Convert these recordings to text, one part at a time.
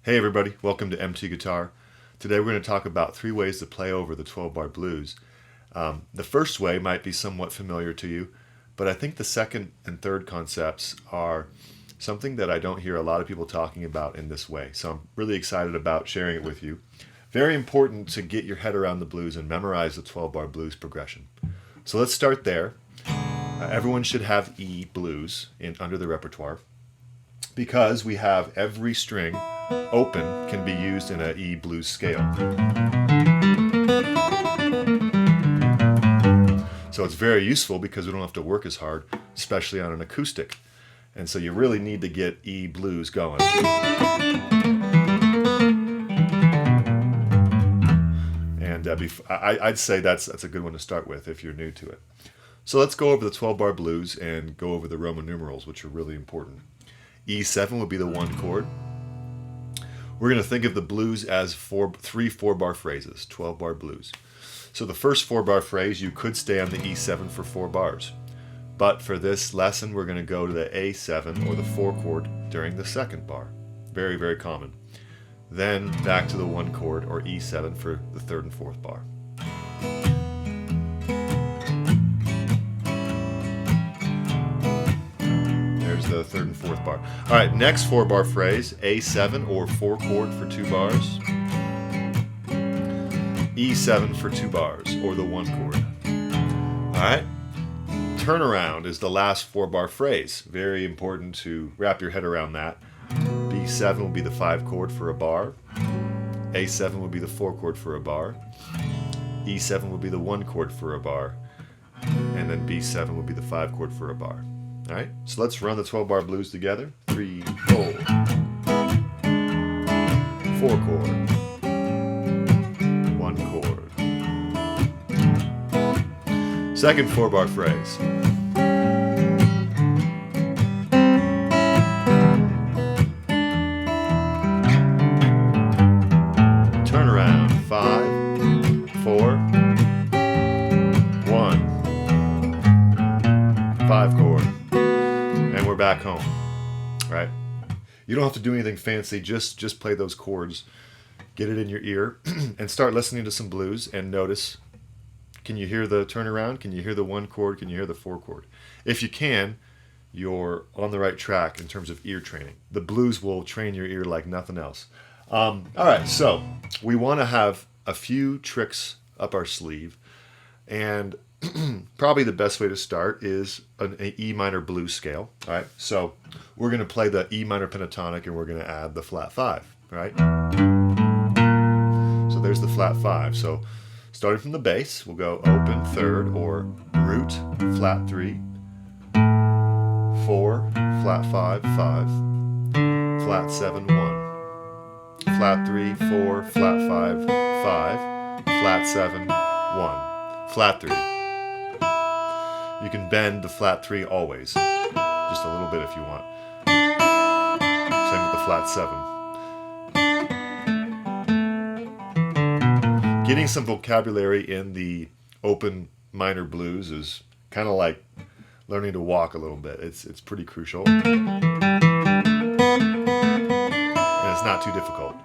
Hey everybody, welcome to MT Guitar. Today we're going to talk about 3 ways to play over the 12-bar blues. The first way might be somewhat familiar to you, but I think the second and third concepts are something that I don't hear a lot of people talking about in this way. So I'm really excited about sharing it with you. Very important to get your head around the blues and memorize the 12-bar blues progression. So let's start there. Everyone should have E blues under the repertoire, because we have every string open can be used in an E blues scale. So it's very useful because we don't have to work as hard, especially on an acoustic. And so you really need to get E blues going. And I'd say that's a good one to start with if you're new to it. So let's go over the 12-bar blues and go over the Roman numerals, which are really important. E7 would be the 1 chord. We're going to think of the blues as 3 4-bar phrases, 12-bar blues. So the first 4-bar phrase, you could stay on the E7 for 4 bars. But for this lesson, we're going to go to the A7 or the 4 chord during the second bar. Very, very common. Then back to the 1 chord or E7 for the third and fourth bar. The third and fourth bar. All right, next 4-bar phrase, A7 or 4 chord for 2 bars, E7 for 2 bars or the 1 chord. All right, turnaround is the last 4-bar phrase. Very important to wrap your head around that. B7 will be the 5 chord for a bar, A7 will be the 4 chord for a bar, E7 will be the 1 chord for a bar, and then B7 will be the 5 chord for a bar. All right, so let's run the 12-bar blues together. 3, 4, 4 chord, 1 chord. Second 4-bar phrase. Turn around. 5, 4, 1, 5 chord. And we're back home, right? You don't have to do anything fancy, just play those chords, get it in your ear, and start listening to some blues and notice, can you hear the turnaround? Can you hear the 1 chord? Can you hear the 4 chord? If you can, you're on the right track in terms of ear training. The blues will train your ear like nothing else. All right, so we want to have a few tricks up our sleeve, and probably the best way to start is an E minor blues scale. All right, so we're going to play the E minor pentatonic and we're going to add the flat 5. Right? So there's the flat 5. So starting from the bass, we'll go open 3rd or root flat 3, 4 flat 5 5, flat 7 1, flat 3 4 flat 5 5, flat 7 1, flat 3. You can bend the flat 3 always, just a little bit if you want. Same with the flat 7. Getting some vocabulary in the open minor blues is kind of like learning to walk a little bit. It's pretty crucial. And it's not too difficult.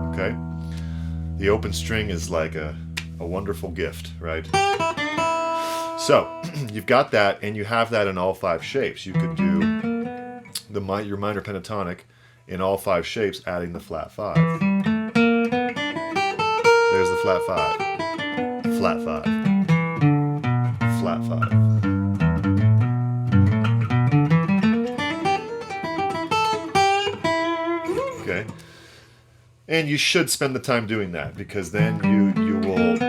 Okay? The open string is like a wonderful gift, right? So you've got that, and you have that in all 5 shapes. You could do your minor pentatonic in all 5 shapes, adding the flat 5. There's the flat 5, flat 5, flat 5. Okay. And you should spend the time doing that, because then you will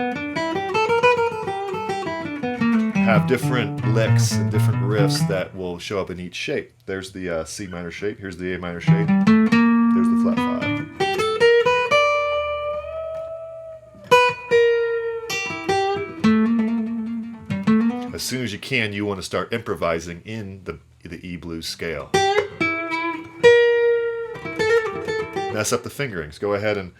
have different licks and different riffs that will show up in each shape. There's the C minor shape. Here's the A minor shape. There's the flat 5. As soon as you can, you want to start improvising in the E blues scale. Mess up the fingerings. Go ahead and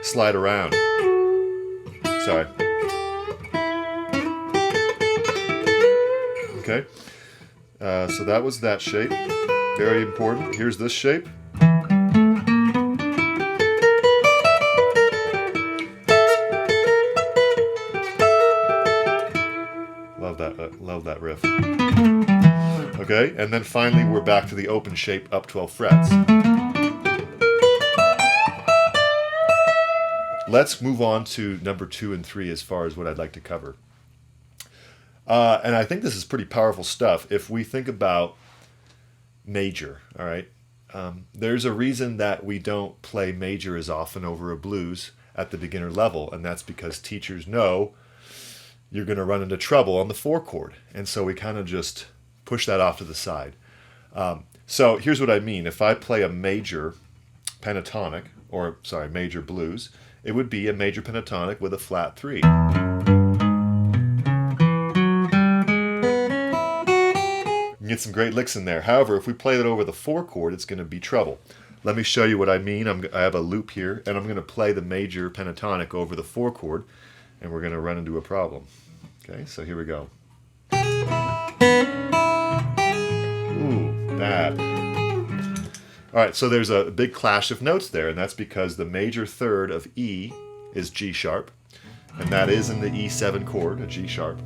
slide around. Sorry. Okay? So that was that shape. Very important. Here's this shape. Love that riff. Okay, and then finally we're back to the open shape up 12 frets. Let's move on to number 2 and 3 as far as what I'd like to cover. And I think this is pretty powerful stuff. If we think about major, all right, there's a reason that we don't play major as often over a blues at the beginner level, and that's because teachers know you're going to run into trouble on the 4 chord, and so we kind of just push that off to the side. So here's what I mean. If I play a major pentatonic, or sorry, major blues, it would be a major pentatonic with a flat 3. You get some great licks in there. However, if we play that over the 4 chord, it's going to be trouble. Let me show you what I mean. I have a loop here, and I'm going to play the major pentatonic over the 4 chord, and we're going to run into a problem. Okay, so here we go. Ooh, bad. All right, so there's a big clash of notes there, and that's because the major third of E is G sharp, and that is in the E7 chord, a G sharp.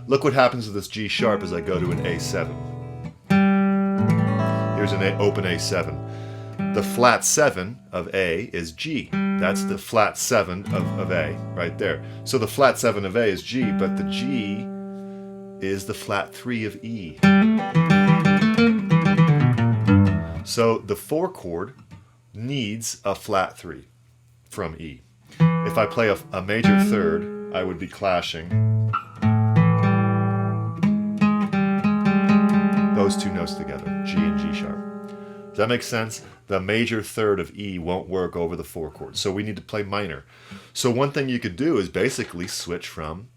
Look what happens with this G sharp as I go to an A7. Here's an open A7. The flat 7 of A is G. That's the flat 7 of A right there. So the flat 7 of A is G, but the G is the flat 3 of E. So the 4 chord needs a flat 3 from E. If I play a major third, I would be clashing those two notes together, G and G sharp. Does that make sense? The major third of E won't work over the 4 chord, so we need to play minor. So one thing you could do is basically switch from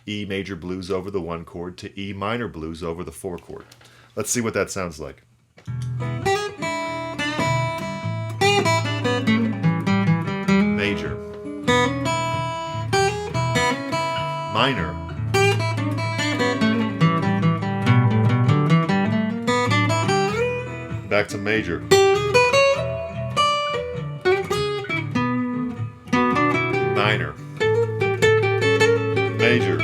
E major blues over the 1 chord to E minor blues over the 4 chord. Let's see what that sounds like. Major, minor, back to major, minor, major,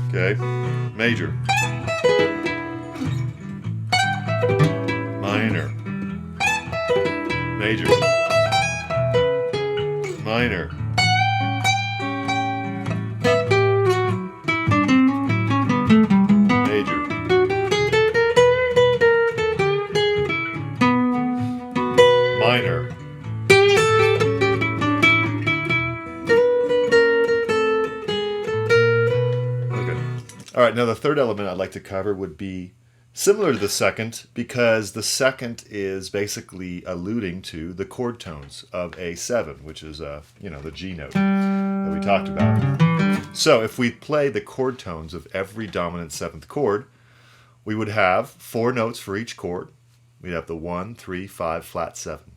okay, major, minor, major, minor, major, minor, okay. All right, now the third element I'd like to cover would be similar to the second, because the second is basically alluding to the chord tones of A7, which is the G note that we talked about. So if we play the chord tones of every dominant 7th chord, we would have 4 notes for each chord. We'd have the 1, 3, 5, flat 7.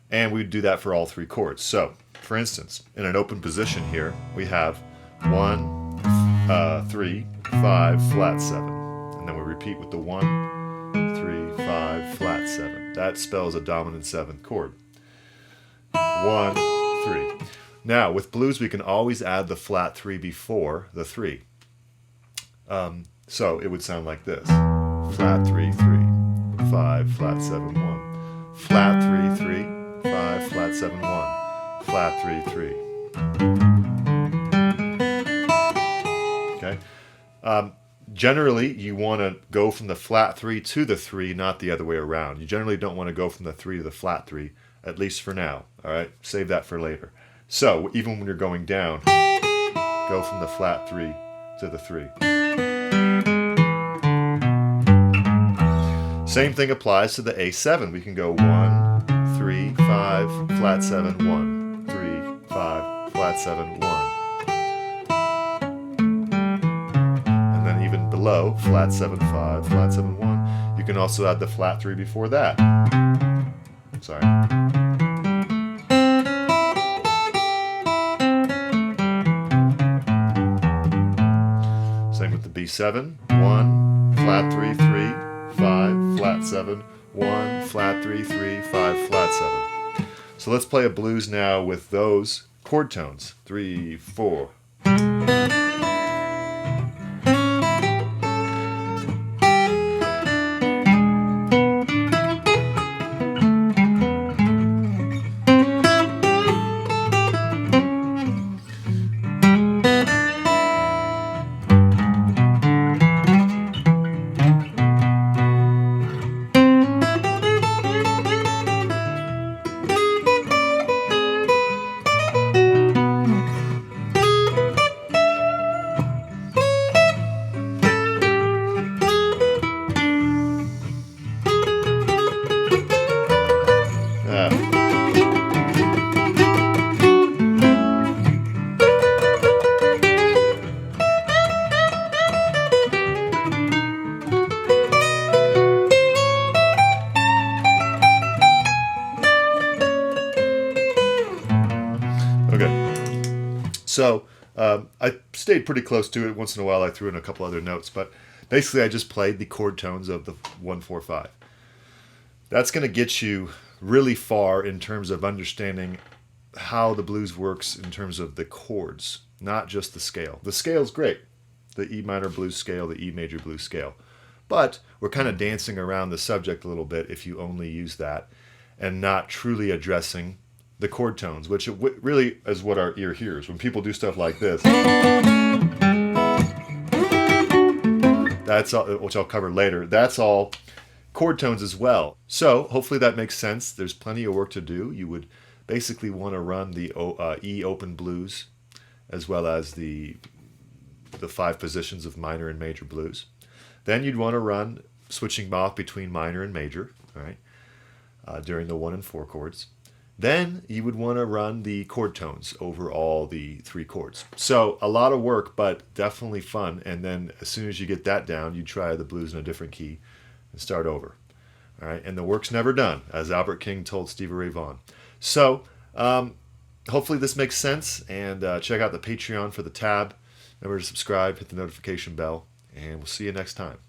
And we'd do that for all 3 chords. So, for instance, in an open position here, we have 1, 3, 5, flat 7. And then we repeat with the 1, 3, 5, flat 7. That spells a dominant 7th chord. 1, 3. Now, with blues, we can always add the flat 3 before the 3. So it would sound like this. Flat 3, 3, 5, flat 7, 1. Flat 3, 3, 5, flat 7, 1. Flat 3, 3. Okay? Generally, you want to go from the flat 3 to the 3, not the other way around. You generally don't want to go from the 3 to the flat 3, at least for now. All right? Save that for later. So, even when you're going down, go from the flat 3 to the 3. Same thing applies to the A7. We can go 1, 3, 5, flat 7, 1. 3, 5, flat 7, 1. Below, flat 7, 5, flat 7, 1. You can also add the flat 3 before that. Sorry. B7, 1, flat 3, 3, 5, flat 7, 1, flat 3, 3, 5, flat 7. So let's play a blues now with those chord tones. 3, 4. Okay, so I stayed pretty close to it. Once in a while I threw in a couple other notes, but basically I just played the chord tones of the 1, 4, 5. That's going to get you really far in terms of understanding how the blues works in terms of the chords, not just the scale. The scale's great, the E minor blues scale, the E major blues scale. But we're kind of dancing around the subject a little bit if you only use that and not truly addressing the chord tones, which really is what our ear hears. When people do stuff like this, that's all, which I'll cover later, that's all chord tones as well. So hopefully that makes sense. There's plenty of work to do. You would basically want to run the E open blues as well as the 5 positions of minor and major blues. Then you'd want to run switching off between minor and major, all right, during the 1 and 4 chords. Then you would want to run the chord tones over all the 3 chords. So a lot of work, but definitely fun. And then as soon as you get that down, you try the blues in a different key and start over. All right, and the work's never done, as Albert King told Stevie Ray Vaughan. So hopefully this makes sense, and check out the Patreon for the tab. Remember to subscribe, hit the notification bell, and we'll see you next time.